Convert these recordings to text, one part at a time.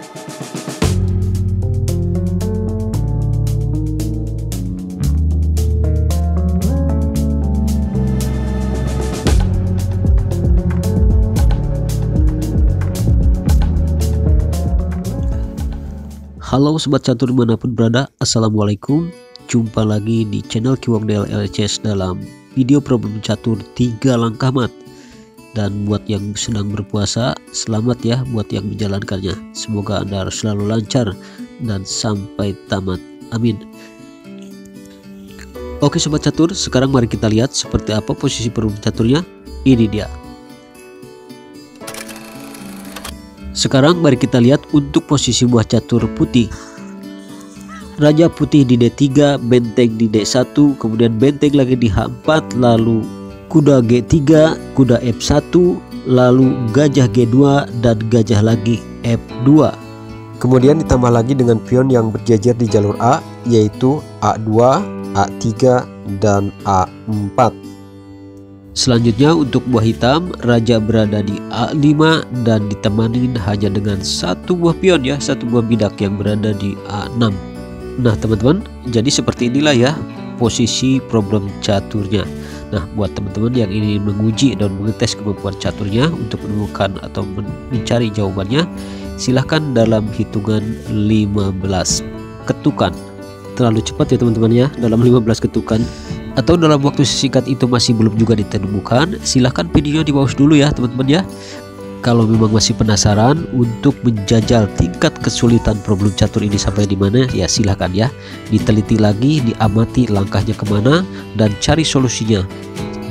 Halo sobat catur dimanapun berada, assalamualaikum. Jumpa lagi di channel Kiwongdel LCS dalam video problem catur 3 langkah mat. Dan buat yang sedang berpuasa, selamat ya buat yang menjalankannya. Semoga Anda harus selalu lancar dan sampai tamat, amin. Oke sobat catur, sekarang mari kita lihat seperti apa posisi problem caturnya. Ini dia. Sekarang mari kita lihat untuk posisi buah catur putih. Raja putih di D3, benteng di D1, kemudian benteng lagi di H4, lalu kuda G3, kuda F1, lalu gajah G2, dan gajah lagi F2. Kemudian ditambah lagi dengan pion yang berjejer di jalur A, yaitu A2, A3, dan A4. Selanjutnya untuk buah hitam, raja berada di A5 dan ditemani hanya dengan satu buah pion ya, satu buah bidak yang berada di A6. Nah teman-teman, jadi seperti inilah ya posisi problem caturnya. Nah buat teman-teman yang ingin menguji dan mengetes kemampuan caturnya untuk menemukan atau mencari jawabannya, silahkan dalam hitungan 15 ketukan. Terlalu cepat ya teman-teman ya, dalam 15 ketukan atau dalam waktu singkat itu masih belum juga ditemukan, silahkan videonya di pause dulu ya teman-teman ya. Kalau memang masih penasaran untuk menjajal tingkat kesulitan problem catur ini sampai di mana, ya silahkan ya diteliti lagi, diamati langkahnya kemana dan cari solusinya.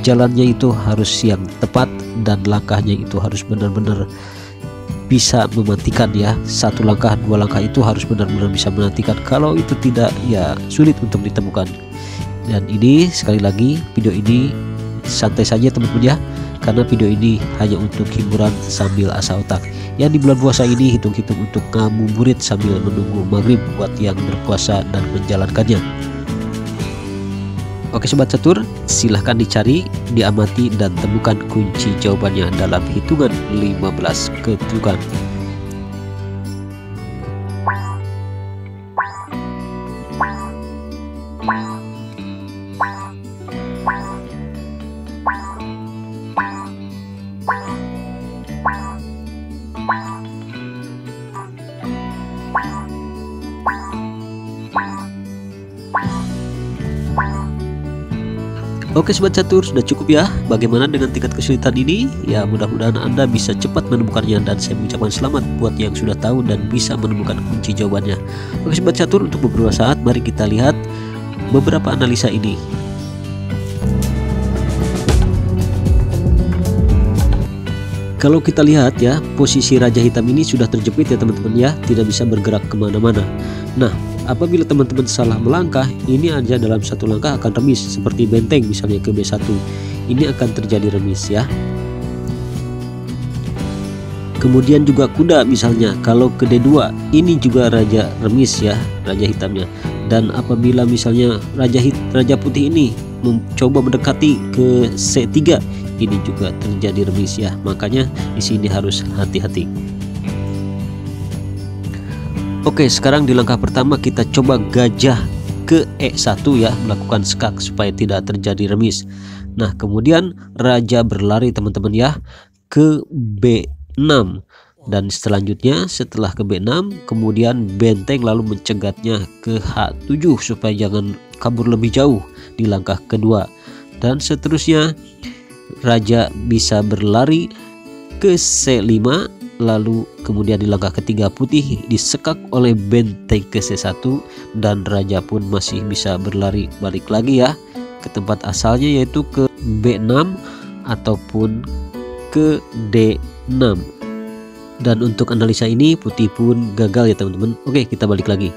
Jalannya itu harus yang tepat dan langkahnya itu harus benar-benar bisa mematikan ya. Satu langkah, dua langkah itu harus benar-benar bisa menantikan. Kalau itu tidak, ya sulit untuk ditemukan. Dan ini sekali lagi video ini santai saja teman-teman ya, karena video ini hanya untuk hiburan sambil asa otak. Yang di bulan puasa ini hitung-hitung untuk ngabuburit sambil menunggu maghrib buat yang berpuasa dan menjalankannya. Oke sobat catur, silahkan dicari, diamati dan temukan kunci jawabannya dalam hitungan 15 ketukan. Oke sobat catur, sudah cukup ya. Bagaimana dengan tingkat kesulitan ini? Ya mudah-mudahan Anda bisa cepat menemukannya dan saya mengucapkan selamat buat yang sudah tahu dan bisa menemukan kunci jawabannya. Oke sobat catur, untuk beberapa saat mari kita lihat beberapa analisa ini. Kalau kita lihat ya, posisi raja hitam ini sudah terjepit ya teman-teman ya, tidak bisa bergerak kemana-mana. Nah apabila teman-teman salah melangkah, ini aja dalam satu langkah akan remis. Seperti benteng misalnya ke B1, ini akan terjadi remis ya. Kemudian juga kuda misalnya, kalau ke D2 ini juga raja remis ya, raja hitamnya. Dan apabila misalnya raja putih ini mencoba mendekati ke C3, ini juga terjadi remis ya. Makanya di sini harus hati-hati. Oke, sekarang di langkah pertama kita coba gajah ke E1 ya, melakukan skak supaya tidak terjadi remis. Nah kemudian raja berlari teman-teman ya ke B6, dan selanjutnya setelah ke B6 kemudian benteng lalu mencegatnya ke H7 supaya jangan kabur lebih jauh di langkah kedua. Dan seterusnya raja bisa berlari ke C5, lalu kemudian di langkah ketiga putih disekak oleh benteng ke C1 dan raja pun masih bisa berlari balik lagi ya ke tempat asalnya, yaitu ke B6 ataupun ke D6. Dan untuk analisa ini putih pun gagal ya teman-teman. Oke, kita balik lagi.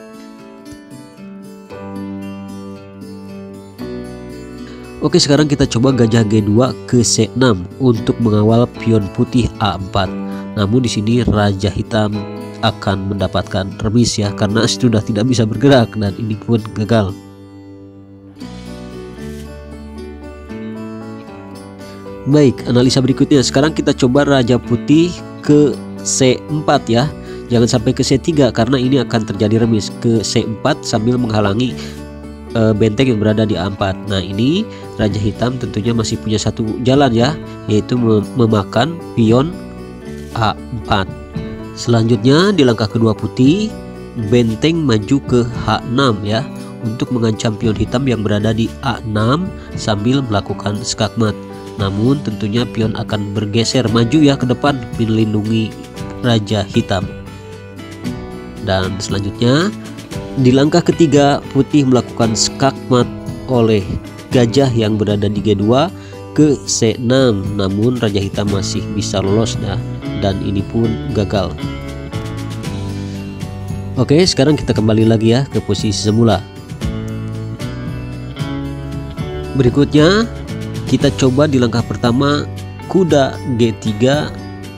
Oke, sekarang kita coba gajah G2 ke C6 untuk mengawal pion putih A4. Namun di sini raja hitam akan mendapatkan remis ya, karena sudah tidak bisa bergerak dan ini pun gagal. Baik, analisa berikutnya. Sekarang kita coba raja putih ke C4 ya. Jangan sampai ke C3 karena ini akan terjadi remis. Ke C4 sambil menghalangi benteng yang berada di A4. Nah ini Raja Hitam tentunya masih punya satu jalan ya, yaitu memakan pion A4. Selanjutnya di langkah kedua putih, benteng maju ke H6 ya, untuk mengancam pion hitam yang berada di A6 sambil melakukan skakmat. Namun tentunya pion akan bergeser maju ya ke depan melindungi Raja Hitam. Dan selanjutnya di langkah ketiga putih melakukan skakmat oleh gajah yang berada di G2 ke C6, namun Raja Hitam masih bisa lolos dan ini pun gagal. Oke, sekarang kita kembali lagi ya ke posisi semula. Berikutnya kita coba di langkah pertama kuda G3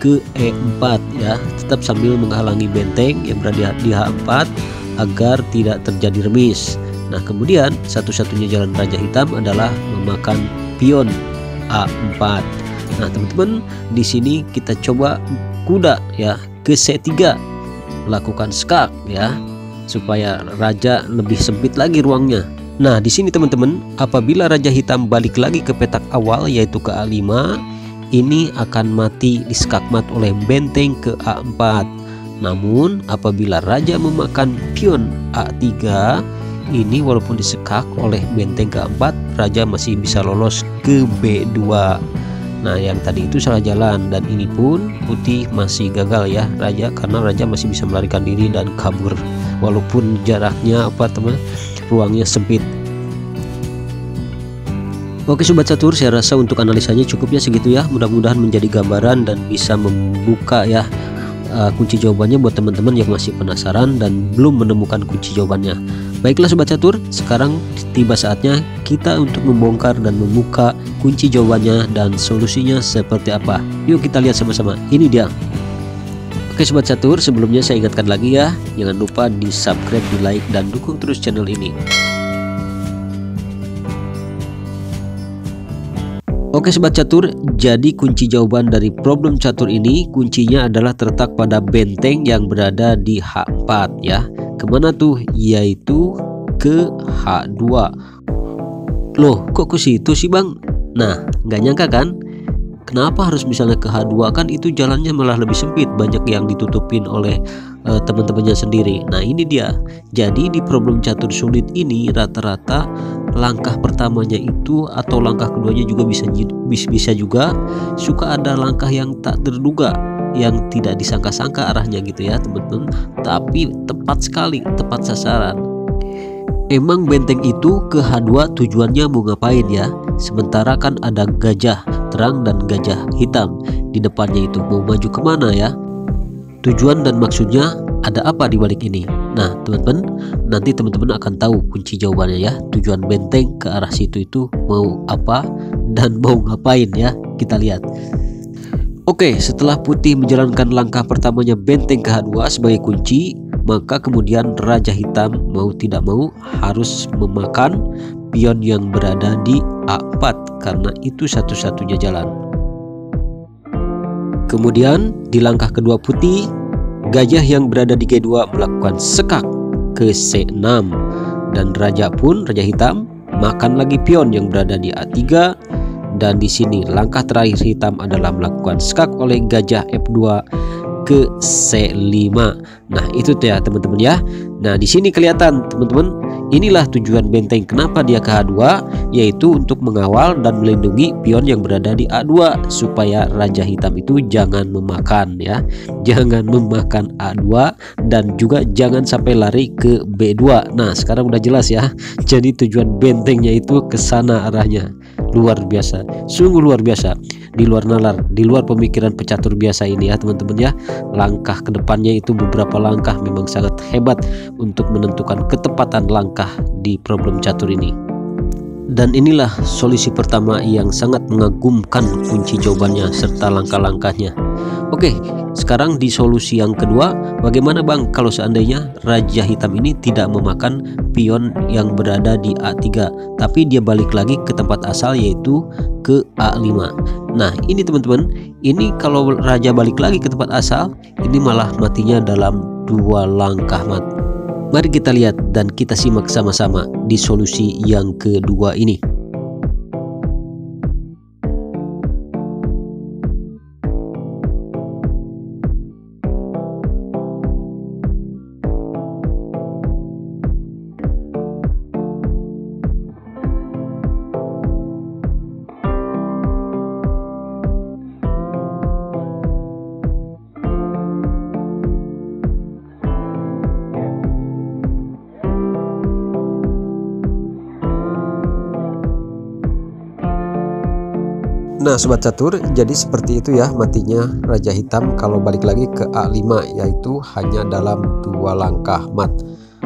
ke E4 ya, tetap sambil menghalangi benteng yang berada di H4 agar tidak terjadi remis. Nah kemudian satu-satunya jalan Raja Hitam adalah memakan pion A4. Nah teman-teman, di sini kita coba kuda ya ke C3, lakukan skak ya supaya raja lebih sempit lagi ruangnya. Nah di sini teman-teman, apabila Raja Hitam balik lagi ke petak awal yaitu ke A5, ini akan mati diskakmat oleh benteng ke A4. Namun apabila raja memakan pion A3, ini walaupun disekak oleh benteng ke A4, raja masih bisa lolos ke B2. Nah yang tadi itu salah jalan, dan ini pun putih masih gagal ya raja, karena raja masih bisa melarikan diri dan kabur walaupun jaraknya ruangnya sempit. Oke Sobat Catur, saya rasa untuk analisanya cukupnya segitu ya. Mudah-mudahan menjadi gambaran dan bisa membuka ya kunci jawabannya buat teman-teman yang masih penasaran dan belum menemukan kunci jawabannya. Baiklah Sobat Catur, sekarang tiba saatnya kita untuk membongkar dan membuka kunci jawabannya dan solusinya seperti apa. Yuk kita lihat sama-sama. Ini dia. Oke Sobat Catur, sebelumnya saya ingatkan lagi ya, jangan lupa di subscribe, di like, dan dukung terus channel ini. Oke Sobat Catur, jadi kunci jawaban dari problem catur ini, kuncinya adalah terletak pada benteng yang berada di H4 ya. Kemana tuh? Yaitu ke H2. Loh kok ke situ sih Bang? Nah nggak nyangka kan? Kenapa harus misalnya ke H2, kan itu jalannya malah lebih sempit, banyak yang ditutupin oleh teman-temannya sendiri. Nah ini dia. Jadi di problem catur sulit ini rata-rata langkah pertamanya itu atau langkah keduanya juga bisa juga suka ada langkah yang tak terduga, yang tidak disangka-sangka arahnya gitu ya teman-teman, tapi tepat sekali, tepat sasaran. Emang benteng itu ke H2 tujuannya mau ngapain ya? Sementara kan ada gajah terang dan gajah hitam di depannya, itu mau maju kemana ya? Tujuan dan maksudnya ada apa di balik ini? Nah teman-teman, nanti teman-teman akan tahu kunci jawabannya ya. Tujuan benteng ke arah situ itu mau apa dan mau ngapain ya, kita lihat. Oke, setelah putih menjalankan langkah pertamanya benteng ke H2 sebagai kunci, maka kemudian Raja Hitam mau tidak mau harus memakan pion yang berada di A4 karena itu satu-satunya jalan. Kemudian di langkah kedua putih, gajah yang berada di G2 melakukan sekak ke C6, dan Raja Hitam makan lagi pion yang berada di A3. Dan di sini langkah terakhir hitam adalah melakukan skak oleh gajah F2 ke C5. Nah itu tuh ya teman-teman ya. Nah di sini kelihatan teman-teman, inilah tujuan benteng kenapa dia ke H2, yaitu untuk mengawal dan melindungi pion yang berada di A2 supaya Raja Hitam itu jangan memakan ya, jangan memakan A2 dan juga jangan sampai lari ke B2. Nah sekarang udah jelas ya. Jadi tujuan bentengnya itu ke sana arahnya. Luar biasa, sungguh luar biasa, di luar nalar, di luar pemikiran pecatur biasa ini ya teman-teman ya. Langkah kedepannya itu beberapa langkah memang sangat hebat untuk menentukan ketepatan langkah di problem catur ini. Dan inilah solusi pertama yang sangat mengagumkan kunci jawabannya serta langkah-langkahnya. Oke, sekarang di solusi yang kedua, bagaimana Bang kalau seandainya Raja Hitam ini tidak memakan pion yang berada di A3, tapi dia balik lagi ke tempat asal yaitu ke A5. Nah ini teman-teman, ini kalau Raja balik lagi ke tempat asal, ini malah matinya dalam 2 langkah mat. Mari kita lihat dan kita simak sama-sama di solusi yang kedua ini. Nah Sobat Catur, jadi seperti itu ya matinya Raja Hitam kalau balik lagi ke A5, yaitu hanya dalam 2 langkah mat.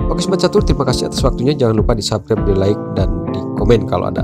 Oke Sobat Catur, terima kasih atas waktunya. Jangan lupa di subscribe, di like, dan di komen kalau ada.